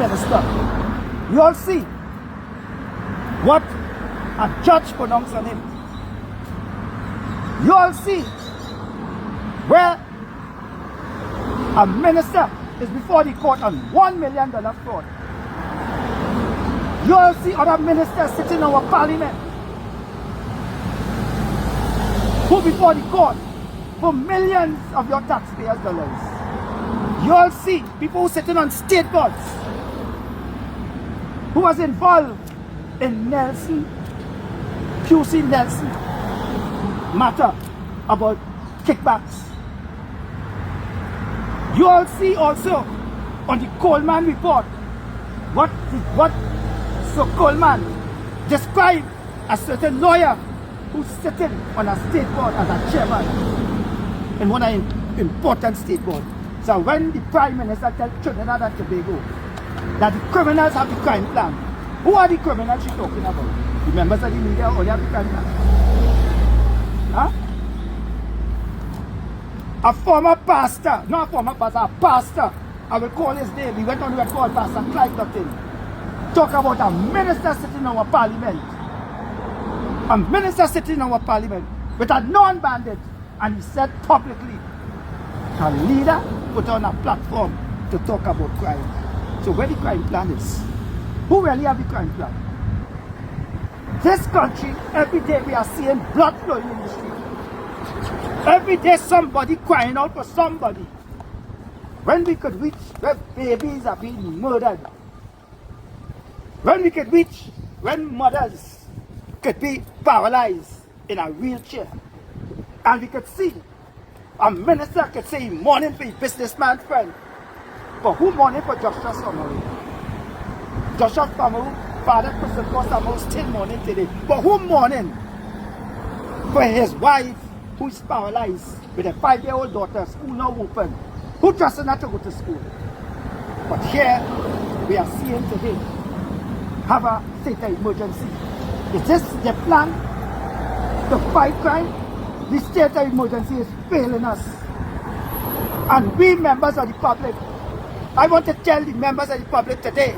minister. You all see what a judge pronounced on him. You all see where a minister is before the court on $1 million fraud. You all see other ministers sitting in our parliament who before the court for millions of your taxpayers' dollars. You all see people sitting on state boards who was involved in QC Nelson matter about kickbacks. You all see also on the Coleman report what Sir Coleman described a certain lawyer who's sitting on a state board as a chairman in one of the important state board. So when the Prime Minister tells Trinidad and Tobago that the criminals have the crime plan, who are the criminals she's talking about? The members of the media or have the crime plan? Huh? A former pastor, not a former pastor, a pastor, I will call his name, he went on to call Pastor Clive Dutton, talk about a minister sitting in our parliament. A minister sitting in our parliament with a non-bandit, and he said publicly, a leader put on a platform to talk about crime. So where the crime plan is? Who really have the crime plan? This country, every day we are seeing blood flowing in the street. Every day somebody crying out for somebody. When we could reach where babies are being murdered. When we could reach when mothers could be paralyzed in a wheelchair. And we could see a minister could say mourning for his businessman friend. But who mourning for Joshua Samaru? Joshua Samaru, Father Christopher Samaru still mourning today. But who mourning for his wife who is paralyzed with a 5-year-old daughter, school now open, who trusted not to go to school? But here we are seeing today have a state of emergency. Is this the plan to fight crime? The state of emergency is failing us. And we members of the public, I want to tell the members of the public today,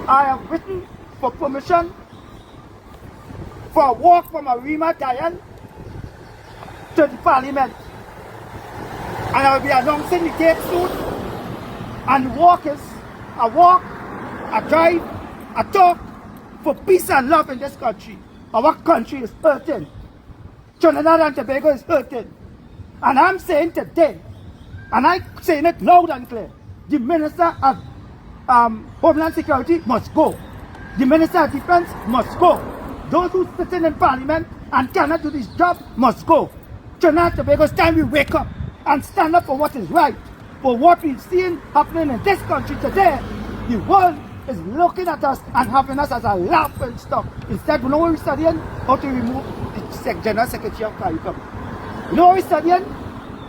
I have written for permission for a walk from Arima Dayan to the parliament. And I will be announcing the date soon. And the walk is a walk, a drive, a talk for peace and love in this country. Our country is hurting. Trinidad and Tobago is hurting. And I'm saying today, and I'm saying it loud and clear, the Minister of Homeland Security must go. The Minister of Defense must go. Those who sitting in Parliament and cannot do this job must go. Trinidad and Tobago, it's time we wake up and stand up for what is right. For what we've seen happening in this country today, the world is looking at us and having us as a laughing stock. Instead, you know what we're studying? How to remove the General Secretary of CARICOM. You know what we're studying?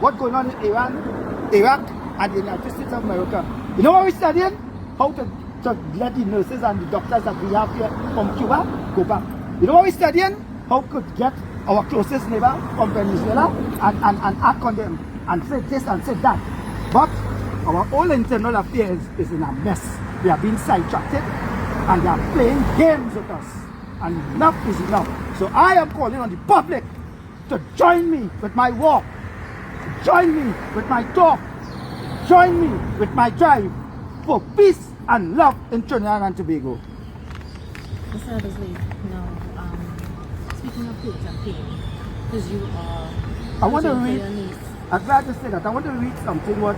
What's going on in Iran, Iraq, and the United States of America. You know what we're studying? How to let the nurses and the doctors that we have here from Cuba go back. You know what we're studying? How could get our closest neighbor from Venezuela and act on them and say this and say that. But our whole internal affairs is in a mess. We are being sidetracked and they are playing games with us. And enough is enough. So I am calling on the public to join me with my walk, join me with my talk, join me with my drive for peace and love in Trinidad and Tobago. Mr. Abesley, speaking of hate and pain, because you are... I want to read, I'm glad to say that, I want to read something what